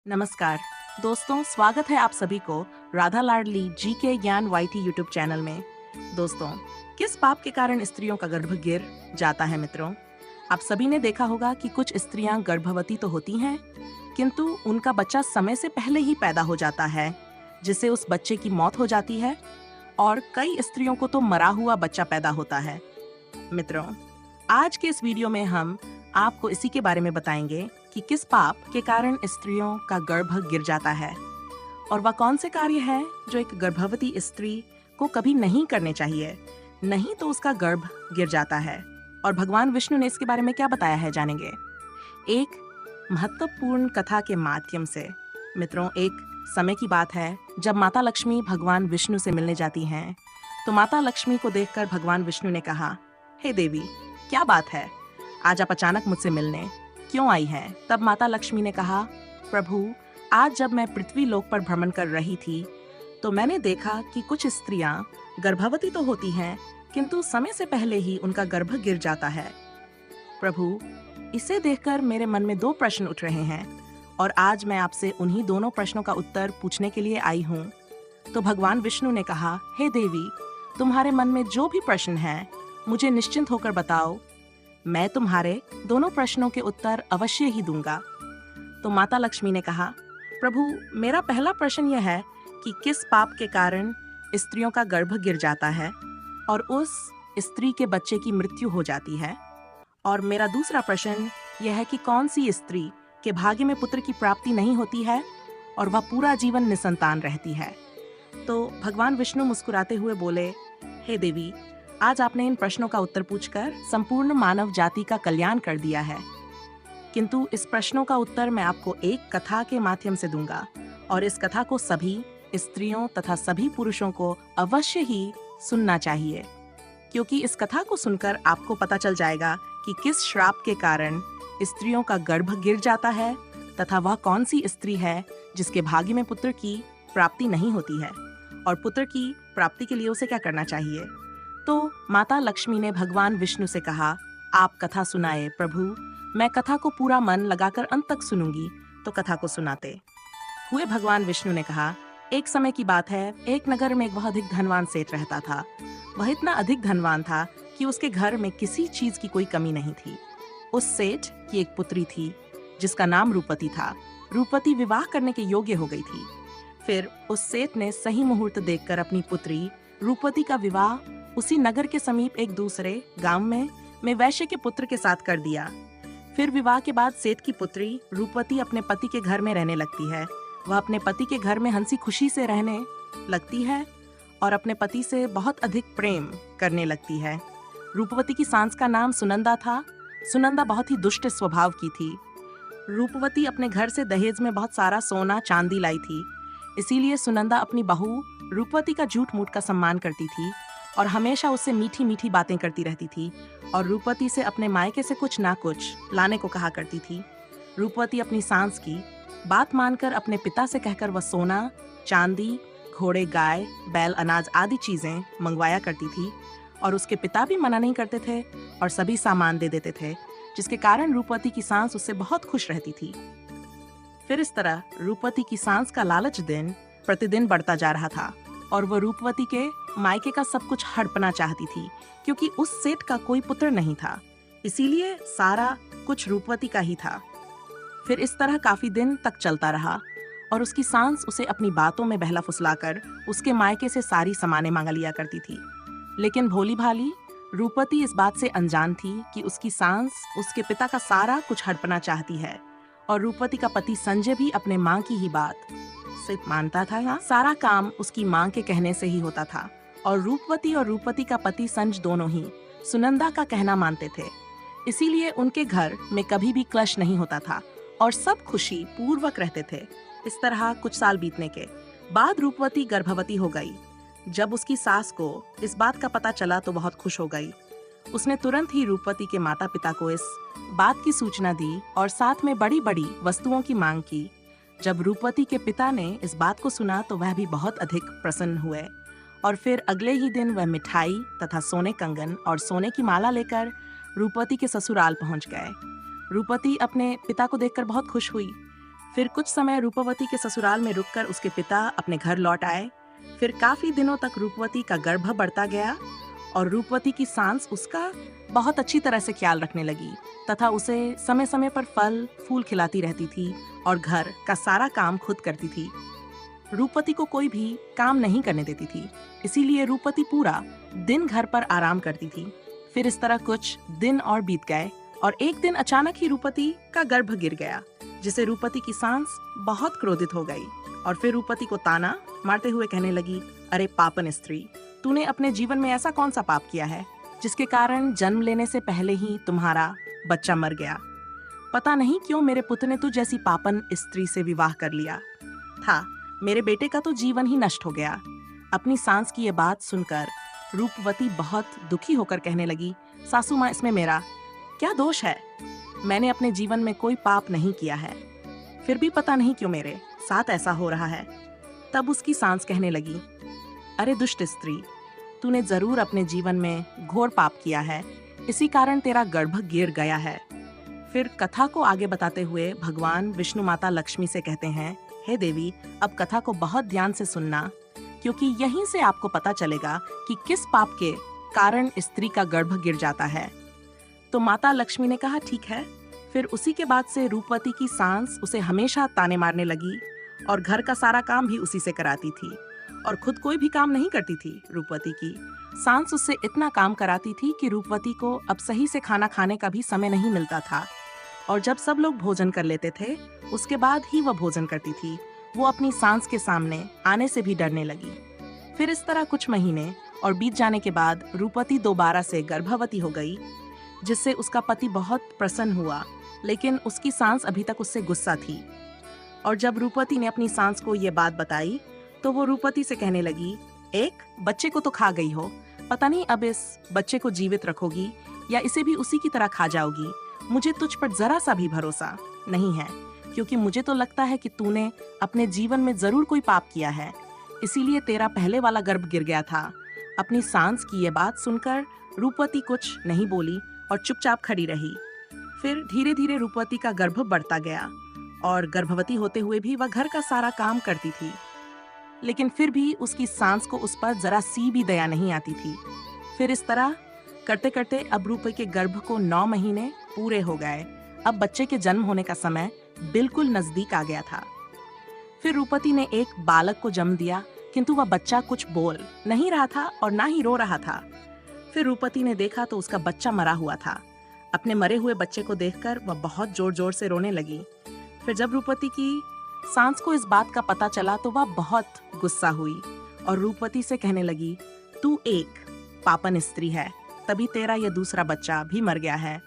नमस्कार दोस्तों, स्वागत है आप सभी को राधा लाडली जी के ज्ञान वाईटी यूट्यूब चैनल में। दोस्तों, किस पाप के कारण स्त्रियों का गर्भ गिर जाता है? मित्रों, आप सभी ने देखा होगा कि कुछ स्त्रियां गर्भवती तो होती हैं, किंतु उनका बच्चा समय से पहले ही पैदा हो जाता है, जिससे उस बच्चे की मौत हो जाती है। और कई स्त्रियों को तो मरा हुआ बच्चा पैदा होता है। मित्रों, आज के इस वीडियो में हम आपको इसी के बारे में बताएंगे कि किस पाप के कारण स्त्रियों का गर्भ गिर जाता है और वह कौन से कार्य हैं जो एक गर्भवती स्त्री को कभी नहीं करने चाहिए, नहीं तो उसका गर्भ गिर जाता है। और भगवान विष्णु ने इसके बारे में क्या बताया है, जानेंगे एक महत्वपूर्ण कथा के माध्यम से। मित्रों, एक समय की बात है जब माता लक्ष्मी भगवान विष्णु से मिलने जाती हैं, तो माता लक्ष्मी को देखकर भगवान विष्णु ने कहा, हे देवी, क्या बात है, आज आप अचानक मुझसे मिलने क्यों आई हैं? तब माता लक्ष्मी ने कहा, प्रभु, आज जब मैं पृथ्वी लोक पर भ्रमण कर रही थी तो मैंने देखा कि कुछ स्त्रियां गर्भवती तो होती हैं, किंतु समय से पहले ही उनका गर्भ गिर जाता है। प्रभु, इसे देखकर मेरे मन में दो प्रश्न उठ रहे हैं और आज मैं आपसे उन्हीं दोनों प्रश्नों का उत्तर पूछने के लिए आई हूँ। तो भगवान विष्णु ने कहा, हे देवी, तुम्हारे मन में जो भी प्रश्न है मुझे निश्चिंत होकर बताओ, मैं तुम्हारे दोनों प्रश्नों के उत्तर अवश्य ही दूंगा। तो माता लक्ष्मी ने कहा, प्रभु, मेरा पहला प्रश्न यह है कि किस पाप के कारण स्त्रियों का गर्भ गिर जाता है और उस स्त्री के बच्चे की मृत्यु हो जाती है। और मेरा दूसरा प्रश्न यह है कि कौन सी स्त्री के भाग्य में पुत्र की प्राप्ति नहीं होती है और वह पूरा जीवन निसंतान रहती है। तो भगवान विष्णु मुस्कुराते हुए बोले, हे देवी, आज आपने इन प्रश्नों का उत्तर पूछकर संपूर्ण मानव जाति का कल्याण कर दिया है, किंतु इस प्रश्नों का उत्तर मैं आपको एक कथा के माध्यम से दूंगा और इस कथा को सभी स्त्रियों तथा सभी पुरुषों को अवश्य ही सुनना चाहिए, क्योंकि इस कथा को सुनकर आपको पता चल जाएगा कि किस श्राप के कारण स्त्रियों का गर्भ गिर जाता है तथा वह कौन सी स्त्री है जिसके भाग्य में पुत्र की प्राप्ति नहीं होती है और पुत्र की प्राप्ति के लिए उसे क्या करना चाहिए। तो माता लक्ष्मी ने भगवान विष्णु से कहा, आप कथा सुनाए प्रभु, मैं कथा को पूरा मन लगाकर अंत तक सुनूंगी। तो कथा को सुनाते हुए भगवान विष्णु ने कहा, एक समय की बात है, एक नगर में एक बहुत अधिक धनवान सेठ रहता था। वह इतना अधिक धनवान था कि उसके घर में किसी चीज की कोई कमी नहीं थी। उस सेठ की एक पुत्री थी जिसका नाम रूपती था। रूपती विवाह करने के योग्य हो गई थी। फिर उस सेठ ने सही मुहूर्त देखकर अपनी पुत्री रूपती का विवाह उसी नगर के समीप एक दूसरे गांव में वैश्य के पुत्र के साथ कर दिया। फिर विवाह के बाद सेठ की पुत्री रूपती अपने पति के घर में रहने लगती है। वह अपने पति के घर में हंसी खुशी से रहने लगती है और अपने पति से बहुत अधिक प्रेम करने लगती है। रूपवती की सास का नाम सुनंदा था। सुनंदा बहुत ही दुष्ट स्वभाव की थी। रूपवती अपने घर से दहेज में बहुत सारा सोना चांदी लाई थी, इसीलिए सुनंदा अपनी बहू रूपवती का झूठ मूठ का सम्मान करती थी और हमेशा उससे मीठी मीठी बातें करती रहती थी और रूपवती से अपने मायके से कुछ ना कुछ लाने को कहा करती थी। रूपवती अपनी सास की बात मानकर अपने पिता से कहकर वह सोना, चांदी, घोड़े, गाय, बैल, अनाज आदि चीजें मंगवाया करती थी और उसके पिता भी मना नहीं करते थे और सभी सामान दे देते थे, जिसके कारण रूपवती की सास उससे बहुत खुश रहती थी। फिर इस तरह रूपवती की सास का लालच दिन प्रतिदिन बढ़ता जा रहा था और वह रूपवती के मायके का सब कुछ हड़पना चाहती थी, क्योंकि उस सेठ का कोई पुत्र नहीं था, इसीलिए सारा कुछ रूपवती का ही था। फिर इस तरह काफी दिन तक चलता रहा और उसकी सास उसे अपनी बातों में बहला फुसलाकर उसके मायके से सारी सामानें मांगा लिया करती थी। लेकिन भोली भाली रूपवती इस बात से अनजान थी कि उसकी सास उसके पिता का सारा कुछ हड़पना चाहती है और रूपवती का पति संजय भी अपने माँ की ही बात से मानता था। सारा काम उसकी माँ के कहने से ही होता था और रूपवती का पति संज दोनों ही सुनंदा का कहना मानते थे, इसीलिए उनके घर में कभी भी क्लेश नहीं होता था और सब खुशी पूर्वक रहते थे। इस तरह कुछ साल बीतने के बाद रूपवती गर्भवती हो गई। जब उसकी सास को इस बात का पता चला तो बहुत खुश हो गई। उसने तुरंत ही रूपवती के माता पिता को इस बात की सूचना दी और साथ में बड़ी बड़ी वस्तुओं की मांग की। जब रूपवती के पिता ने इस बात को सुना तो वह भी बहुत अधिक प्रसन्न हुए और फिर अगले ही दिन वह मिठाई तथा सोने कंगन और सोने की माला लेकर रूपवती के ससुराल पहुंच गए। रूपवती अपने पिता को देखकर बहुत खुश हुई। फिर कुछ समय रूपवती के ससुराल में रुककर उसके पिता अपने घर लौट आए। फिर काफी दिनों तक रूपवती का गर्भ बढ़ता गया और रूपवती की सांस उसका बहुत अच्छी तरह से ख्याल रखने लगी तथा उसे समय समय पर फल फूल खिलाती रहती थी और घर का सारा काम खुद करती थी। रूपवती को कोई भी काम नहीं करने देती थी, इसीलिए रूपवती पूरा दिन घर पर आराम करती थी। फिर इस तरह कुछ दिन और बीत गए और एक दिन अचानक ही रूपवती का गर्भ गिर गया, जिसे रूपवती की सांस बहुत क्रोधित हो गई और फिर रूपवती को ताना मारते हुए कहने लगी, अरे पापन स्त्री, तूने अपने जीवन में ऐसा कौन सा पाप किया है जिसके कारण जन्म लेने से पहले ही तुम्हारा बच्चा मर गया। पता नहीं क्यों मेरे पुत्र ने तू जैसी पापन स्त्री से विवाह कर लिया था, मेरे बेटे का तो जीवन ही नष्ट हो गया। अपनी सांस की ये बात सुनकर रूपवती बहुत दुखी होकर कहने लगी, सासू माँ, इसमें मेरा क्या दोष है? मैंने अपने जीवन में कोई पाप नहीं किया है, फिर भी पता नहीं क्यों मेरे साथ ऐसा हो रहा है। तब उसकी सांस कहने लगी, अरे दुष्ट स्त्री, तूने जरूर अपने जीवन में घोर पाप किया है, इसी कारण तेरा गर्भ गिर गया है। फिर कथा को आगे बताते हुए भगवान विष्णु माता लक्ष्मी से कहते हैं, हे देवी, अब कथा को बहुत ध्यान से सुनना, क्योंकि यहीं से आपको पता चलेगा कि किस पाप के कारण स्त्री का गर्भ गिर जाता है। तो माता लक्ष्मी ने कहा, ठीक है। फिर उसी के बाद से रूपवती की सांस उसे हमेशा ताने मारने लगी और घर का सारा काम भी उसी से कराती थी और खुद कोई भी काम नहीं करती थी। रूपवती की सांस उससे इतना काम कराती थी कि रूपवती को अब सही से खाना खाने का भी समय नहीं मिलता था और जब सब लोग भोजन कर लेते थे उसके बाद ही वह भोजन करती थी। वो अपनी सांस के सामने आने से भी डरने लगी। फिर इस तरह कुछ महीने और बीत जाने के बाद रूपवती दोबारा से गर्भवती हो गई, जिससे उसका पति बहुत प्रसन्न हुआ, लेकिन उसकी सांस अभी तक उससे गुस्सा थी। और जब रूपवती ने अपनी सांस को ये बात बताई तो वो रूपवती से कहने लगी, एक बच्चे को तो खा गई हो, पता नहीं अब इस बच्चे को जीवित रखोगी या इसे भी उसी की तरह खा जाओगी। मुझे तुझ पर जरा सा भी भरोसा नहीं है, क्योंकि मुझे तो लगता है कि तूने अपने जीवन में जरूर कोई पाप किया है, इसीलिए तेरा पहले वाला गर्भ गिर गया था। अपनी सांस की ये बात सुनकर रूपवती कुछ नहीं बोली और चुपचाप खड़ी रही। फिर धीरे धीरे रूपवती का गर्भ बढ़ता गया और गर्भवती होते हुए भी वह घर का सारा काम करती थी, लेकिन फिर भी उसकी सांस को उस पर जरा सी भी दया नहीं आती थी। फिर इस तरह करते करते अब रूपवती के गर्भ को 9 महीने पूरे हो गए। अब बच्चे के जन्म होने का समय बिल्कुल नजदीक आ गया था। फिर रूपवती ने एक बालक को जन्म दिया, किंतु वह बच्चा कुछ बोल नहीं रहा था और ना ही रो रहा था। फिर रूपवती ने देखा तो उसका बच्चा मरा हुआ था। अपने मरे हुए बच्चे को देखकर वह बहुत जोर जोर से रोने लगी। फिर जब रूपवती की सांस को इस बात का पता चला तो वह बहुत गुस्सा हुई और रूपवती से कहने लगी, तू एक पापन स्त्री है, तभी तेरा यह दूसरा बच्चा भी मर गया है।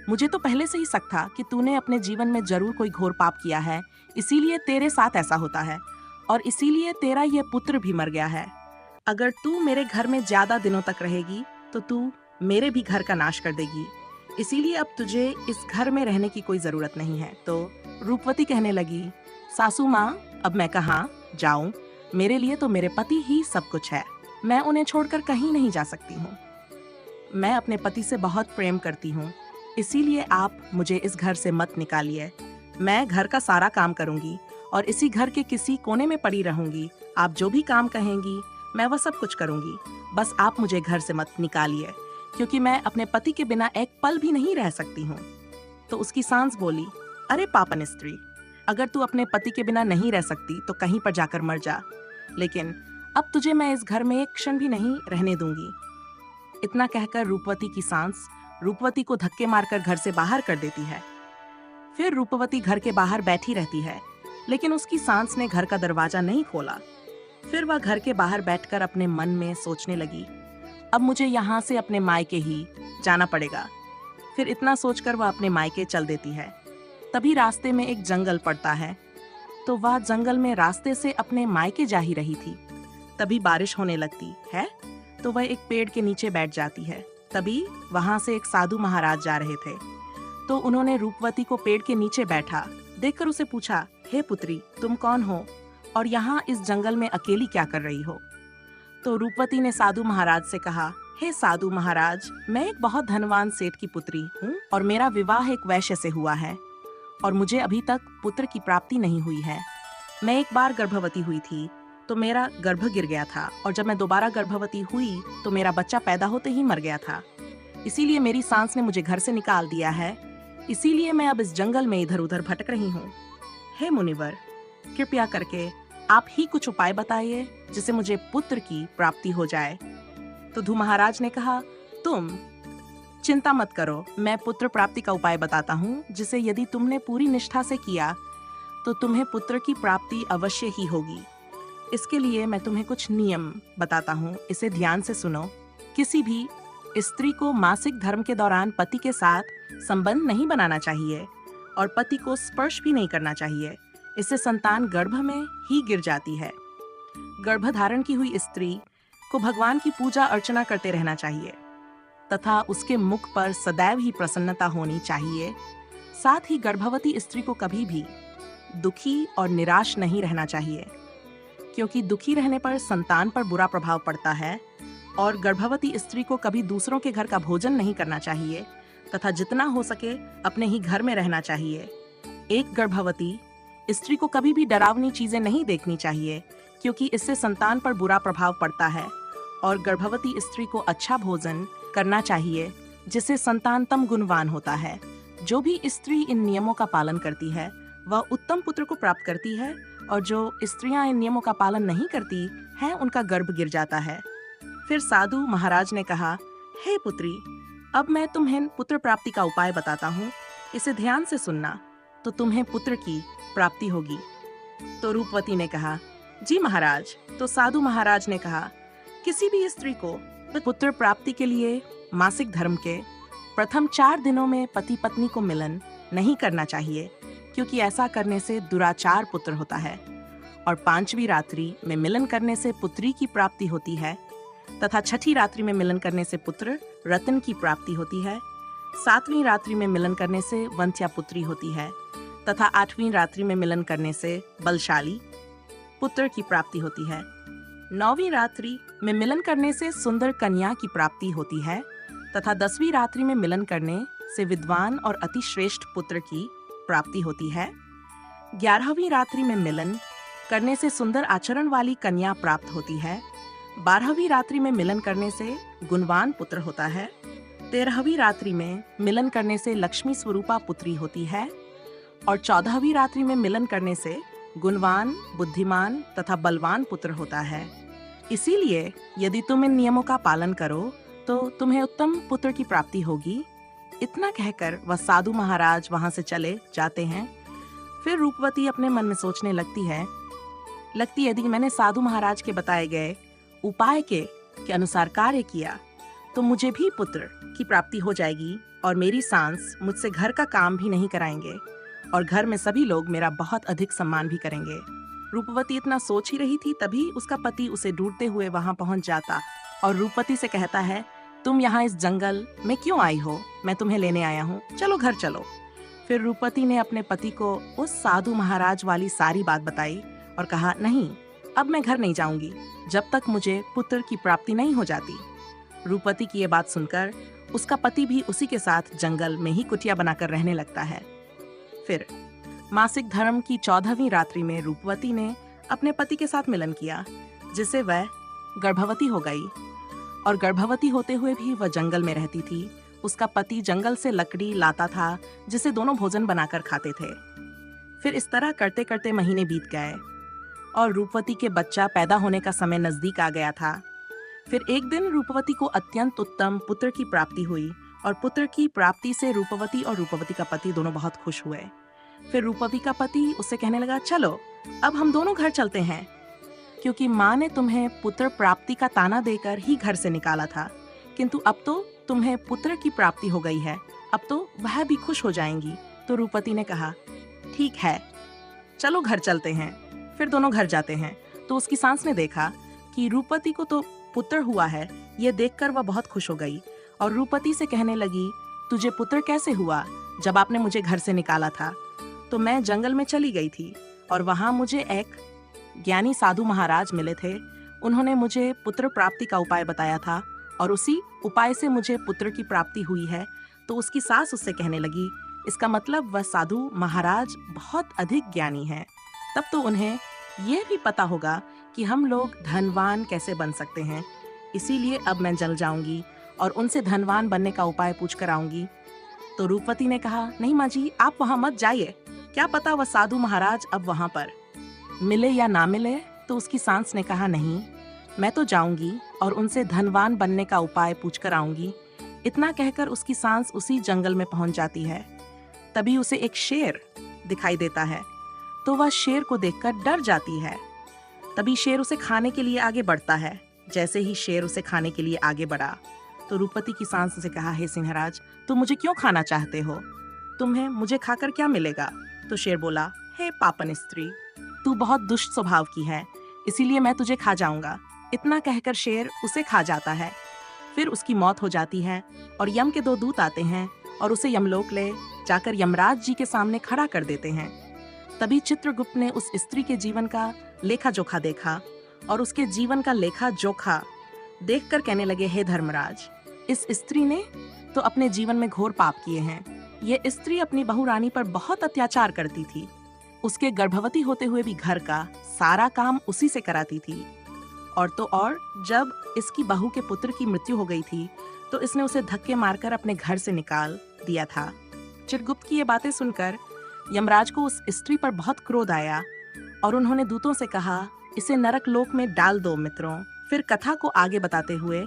मुझे तो पहले से ही शक था कि तूने अपने जीवन में जरूर कोई घोर पाप किया है, इसीलिए तेरे साथ ऐसा होता है और इसीलिए तेरा यह पुत्र भी मर गया है। अगर तू मेरे घर में ज्यादा दिनों तक रहेगी तो तू मेरे भी घर का नाश कर देगी, इसीलिए अब तुझे इस घर में रहने की कोई जरूरत नहीं है। तो रूपवती कहने लगी, सासू माँ, अब मैं कहाँ जाऊं? मेरे लिए तो मेरे पति ही सब कुछ है, मैं उन्हें छोड़कर कहीं नहीं जा सकती हूँ। मैं अपने पति से बहुत प्रेम करती हूँ, इसीलिए आप मुझे इस घर से मत निकालिए। मैं घर का सारा काम करूंगी और इसी घर के किसी कोने में पड़ी रहूंगी। आप जो भी काम कहेंगी मैं वह सब कुछ करूंगी, बस आप मुझे घर से मत निकालिए, क्योंकि मैं अपने पति के बिना एक पल भी नहीं रह सकती हूँ। तो उसकी सांस बोली, अरे पापन स्त्री, अगर तू अपने पति के बिना नहीं रह सकती तो कहीं पर जाकर मर जा, लेकिन अब तुझे मैं इस घर में एक क्षण भी नहीं रहने दूंगी। इतना कहकर रूपवती की सांस रूपवती को धक्के मारकर घर से बाहर कर देती है। फिर रूपवती घर के बाहर बैठी रहती है, लेकिन उसकी सांस ने घर का दरवाजा नहीं खोला। फिर वह घर के बाहर बैठकर अपने मन में सोचने लगी, अब मुझे यहाँ से अपने मायके ही जाना पड़ेगा। फिर इतना सोचकर वह अपने मायके चल देती है। तभी रास्ते में एक जंगल पड़ता है, तो वह जंगल में रास्ते से अपने मायके जा ही रही थी। तभी बारिश होने लगती है, तो वह एक पेड़ के नीचे बैठ जाती है। तभी वहां से एक साधु महाराज जा रहे थे, तो उन्होंने रूपवती को पेड़ के नीचे बैठा देखकर उसे पूछा, हे पुत्री, तुम कौन हो और यहाँ इस जंगल में अकेली क्या कर रही हो? तो रूपवती ने साधु महाराज से कहा, हे साधु महाराज, मैं एक बहुत धनवान सेठ की पुत्री हूँ और मेरा विवाह एक वैश्य से हुआ है। और मुझे अभी तक पुत्र की प्राप्ति नहीं हुई है। मैं एक बार गर्भवती हुई थी तो मेरा गर्भ गिर गया था, और जब मैं दोबारा गर्भवती हुई तो मेरा बच्चा पैदा होते ही मर गया था। इसीलिए मेरी सांस ने मुझे घर से निकाल दिया है। इसीलिए मैं अब इस जंगल में इधर उधर भटक रही हूँ। हे मुनिवर, कृपया करके आप ही कुछ उपाय बताइए जिससे मुझे पुत्र की प्राप्ति हो जाए। तो ध्रुव महाराज ने कहा, तुम चिंता मत करो, मैं पुत्र प्राप्ति का उपाय बताता हूँ, जिसे यदि तुमने पूरी निष्ठा से किया तो तुम्हें पुत्र की प्राप्ति अवश्य ही होगी। इसके लिए मैं तुम्हें कुछ नियम बताता हूँ, इसे ध्यान से सुनो। किसी भी स्त्री को मासिक धर्म के दौरान पति के साथ संबंध नहीं बनाना चाहिए और पति को स्पर्श भी नहीं करना चाहिए। इससे संतान गर्भ में ही गिर जाती है। गर्भधारण की हुई स्त्री को भगवान की पूजा अर्चना करते रहना चाहिए तथा उसके मुख पर सदैव ही प्रसन्नता होनी चाहिए। साथ ही गर्भवती स्त्री को कभी भी दुखी और निराश नहीं रहना चाहिए, क्योंकि दुखी रहने पर संतान पर बुरा प्रभाव पड़ता है। और गर्भवती स्त्री को कभी दूसरों के घर का भोजन नहीं करना चाहिए तथा जितना हो सके अपने ही घर में रहना चाहिए। एक गर्भवती स्त्री को कभी भी डरावनी चीजें नहीं देखनी चाहिए, क्योंकि इससे संतान पर बुरा प्रभाव पड़ता है। और गर्भवती स्त्री को अच्छा भोजन करना चाहिए, जिससे संतानतम गुणवान होता है। जो भी स्त्री इन नियमों का पालन करती है वह उत्तम पुत्र को प्राप्त करती है, और जो स्त्रियां इन नियमों का पालन नहीं करती हैं उनका गर्भ गिर जाता है। फिर साधु महाराज ने कहा, हे पुत्री, अब मैं तुम्हें पुत्र प्राप्ति का उपाय बताता हूँ, इसे ध्यान से सुनना तो तुम्हें पुत्र की प्राप्ति होगी। तो रूपवती ने कहा, जी महाराज। तो साधु महाराज ने कहा, किसी भी स्त्री को पुत्र प्राप्ति के लिए मासिक धर्म के प्रथम 4 दिनों में पति पत्नी को मिलन नहीं करना चाहिए, क्योंकि ऐसा करने से दुराचार पुत्र होता है। और 5वीं रात्रि में मिलन करने से पुत्री की प्राप्ति होती है तथा 6ठी रात्रि में मिलन करने से पुत्र रत्न की प्राप्ति होती है। 7वीं रात्रि में मिलन करने से वंध्या पुत्री होती है तथा 8वीं रात्रि में मिलन करने से बलशाली पुत्र की प्राप्ति होती है। 9वीं रात्रि में मिलन करने से सुंदर कन्या की प्राप्ति होती है तथा 10वीं रात्रि में मिलन करने से विद्वान और अति श्रेष्ठ पुत्र की प्राप्ति होती है। 11वीं रात्रि में मिलन करने से सुंदर आचरण वाली कन्या प्राप्त होती है। 12वीं रात्रि में मिलन करने से गुणवान पुत्र होता है। 13वीं रात्रि में मिलन करने से लक्ष्मी स्वरूपा पुत्री होती है। और 14वीं रात्रि में मिलन करने से गुणवान, बुद्धिमान तथा बलवान पुत्र होता है। इसीलिए यदि तुम इन नियमों का पालन करो तो तुम्हें उत्तम पुत्र की प्राप्ति होगी। इतना कहकर वह साधु महाराज वहां से चले जाते हैं। फिर रूपवती अपने मन में सोचने लगती है यदि मैंने साधु महाराज के बताए गए उपाय के अनुसार कार्य किया तो मुझे भी पुत्र की प्राप्ति हो जाएगी और मेरी सांस मुझसे घर का काम भी नहीं कराएंगे और घर में सभी लोग मेरा बहुत अधिक सम्मान भी करेंगे। रूपवती इतना सोच ही रही थी, तभी उसका पति उसे ढूंढते हुए वहां पहुंच जाता और रूपवती से कहता है, तुम यहाँ इस जंगल में क्यों आई हो? मैं तुम्हें लेने आया हूँ, चलो घर चलो। फिर रूपवती ने अपने पति को उस साधु महाराज वाली सारी बात बताई और कहा, नहीं, अब मैं घर नहीं जाऊंगी जब तक मुझे पुत्र की प्राप्ति नहीं हो जाती। रूपवती की ये बात सुनकर उसका पति भी उसी के साथ जंगल में ही कुटिया बनाकर रहने लगता है। फिर मासिक धर्म की 14वीं रात्रि में रूपवती ने अपने पति के साथ मिलन किया, जिससे वह गर्भवती हो गई और गर्भवती होते हुए भी वह जंगल में रहती थी। उसका पति जंगल से लकड़ी लाता था, जिसे दोनों भोजन बनाकर खाते थे। फिर इस तरह करते करते महीने बीत गए और रूपवती के बच्चा पैदा होने का समय नजदीक आ गया था। फिर एक दिन रूपवती को अत्यंत उत्तम पुत्र की प्राप्ति हुई और पुत्र की प्राप्ति से रूपवती और रूपवती का पति दोनों बहुत खुश हुए। फिर रूपवती का पति उससे कहने लगा, चलो अब हम दोनों घर चलते हैं, क्योंकि माँ ने तुम्हें पुत्र प्राप्ति का ताना देकर ही घर से निकाला था, किंतु अब तो तुम्हें पुत्र की प्राप्ति हो गई है, अब तो वह भी खुश हो जाएंगी। तो रूपवती ने कहा, ठीक है, चलो घर चलते हैं। फिर दोनों घर जाते हैं तो उसकी सास ने देखा कि रूपवती को तो पुत्र हुआ है। ये देखकर वह बहुत खुश हो गई और रूपवती से कहने लगी, तुझे पुत्र कैसे हुआ? जब आपने मुझे घर से निकाला था तो मैं जंगल में चली गई थी और वहां मुझे एक ज्ञानी साधु महाराज मिले थे। उन्होंने मुझे पुत्र प्राप्ति का उपाय बताया था और उसी उपाय से मुझे पुत्र की प्राप्ति हुई है। तो उसकी सास उससे कहने लगी, इसका मतलब वह साधु महाराज बहुत अधिक ज्ञानी हैं। तब तो उन्हें यह भी पता होगा कि हम लोग धनवान कैसे बन सकते हैं। इसीलिए अब मैं जल जाऊंगी और उनसे धनवान बनने का उपाय पूछ कर आऊंगी। तो रूपवती ने कहा, नहीं माँ जी, आप वहाँ मत जाइए। क्या पता वह साधु महाराज अब वहाँ पर मिले या ना मिले। तो उसकी सांस ने कहा, नहीं, मैं तो जाऊंगी और उनसे धनवान बनने का उपाय पूछ कर आऊंगी। इतना कहकर उसकी सांस उसी जंगल में पहुंच जाती है। तभी उसे एक शेर दिखाई देता है। तो वह शेर को देखकर डर जाती है। तभी शेर उसे खाने के लिए आगे बढ़ता है। जैसे ही शेर उसे खाने के लिए आगे बढ़ा तो रूपवती की सांस से कहा, हे सिंहराज, तुम मुझे क्यों खाना चाहते हो? तुम्हें मुझे खाकर क्या मिलेगा? तो शेर बोला, हे पापन स्त्री, तू बहुत दुष्ट स्वभाव की है, इसीलिए मैं तुझे खा जाऊंगा। इतना कहकर शेर उसे खा जाता है। फिर उसकी मौत हो जाती है और यम के 2 दूत आते हैं और उसे यमलोक ले जाकर यमराज जी के सामने खड़ा कर देते हैं। तभी चित्रगुप्त ने उस स्त्री के जीवन का लेखा जोखा देखा और उसके जीवन का लेखा जोखा देखकर कहने लगे, हे धर्मराज, इस स्त्री ने तो अपने जीवन में घोर पाप किए हैं। ये स्त्री अपनी बहू रानी पर बहुत अत्याचार करती थी। उसके गर्भवती होते हुए भी घर का सारा काम उसी से कराती थी। और तो और जब इसकी बहू के पुत्र की मृत्यु हो गई थी तो इसने उसे धक्के मारकर अपने घर से निकाल दिया था। चित्रगुप्त की ये बातें सुनकर यमराज को उस स्त्री पर बहुत क्रोध आया और उन्होंने दूतों से कहा, इसे नरक लोक में डाल दो मित्रों। फिर कथा को आगे बताते हुए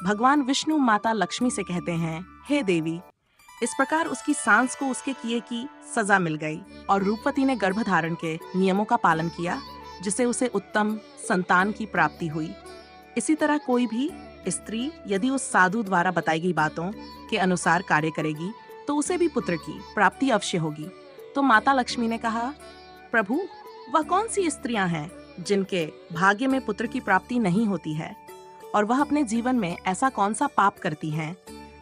भगवान विष्णु माता लक्ष्मी से कहते हैं, हे देवी, इस प्रकार उसकी सांस को उसके किए की सजा मिल गई और रूपवती ने गर्भधारण के नियमों का पालन किया, जिससे उसे उत्तम संतान की प्राप्ति हुई। इसी तरह कोई भी स्त्री यदि उस साधु द्वारा बताई गई बातों के अनुसार कार्य करेगी तो उसे भी पुत्र की प्राप्ति अवश्य होगी। तो माता लक्ष्मी ने कहा, प्रभु, वह कौन सी स्त्रियां हैं जिनके भाग्य में पुत्र की प्राप्ति नहीं होती है, और वह अपने जीवन में ऐसा कौन सा पाप करती हैं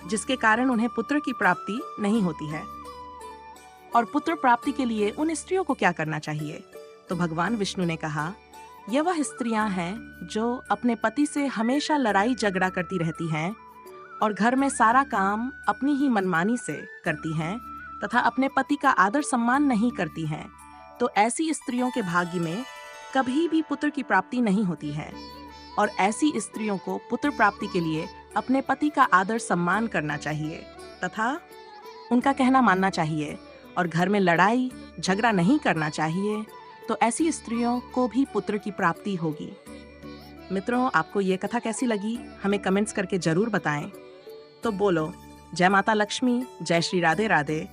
जिसके कारण उन्हें पुत्र की प्राप्ति नहीं होती है, और पुत्र प्राप्ति के लिए उन स्त्रियों को क्या करना चाहिए? तो भगवान विष्णु ने कहा, यह वह स्त्रियां हैं जो अपने पति से हमेशा लड़ाई झगड़ा करती रहती हैं और घर में सारा काम अपनी ही मनमानी से करती हैं तथा अपने पति का आदर सम्मान नहीं करती हैं। तो ऐसी स्त्रियों के भाग्य में कभी भी पुत्र की प्राप्ति नहीं होती है, और ऐसी स्त्रियों को पुत्र प्राप्ति के लिए अपने पति का आदर सम्मान करना चाहिए तथा उनका कहना मानना चाहिए और घर में लड़ाई झगड़ा नहीं करना चाहिए। तो ऐसी स्त्रियों को भी पुत्र की प्राप्ति होगी। मित्रों, आपको ये कथा कैसी लगी हमें कमेंट्स करके जरूर बताएं। तो बोलो, जय माता लक्ष्मी, जय श्री राधे राधे।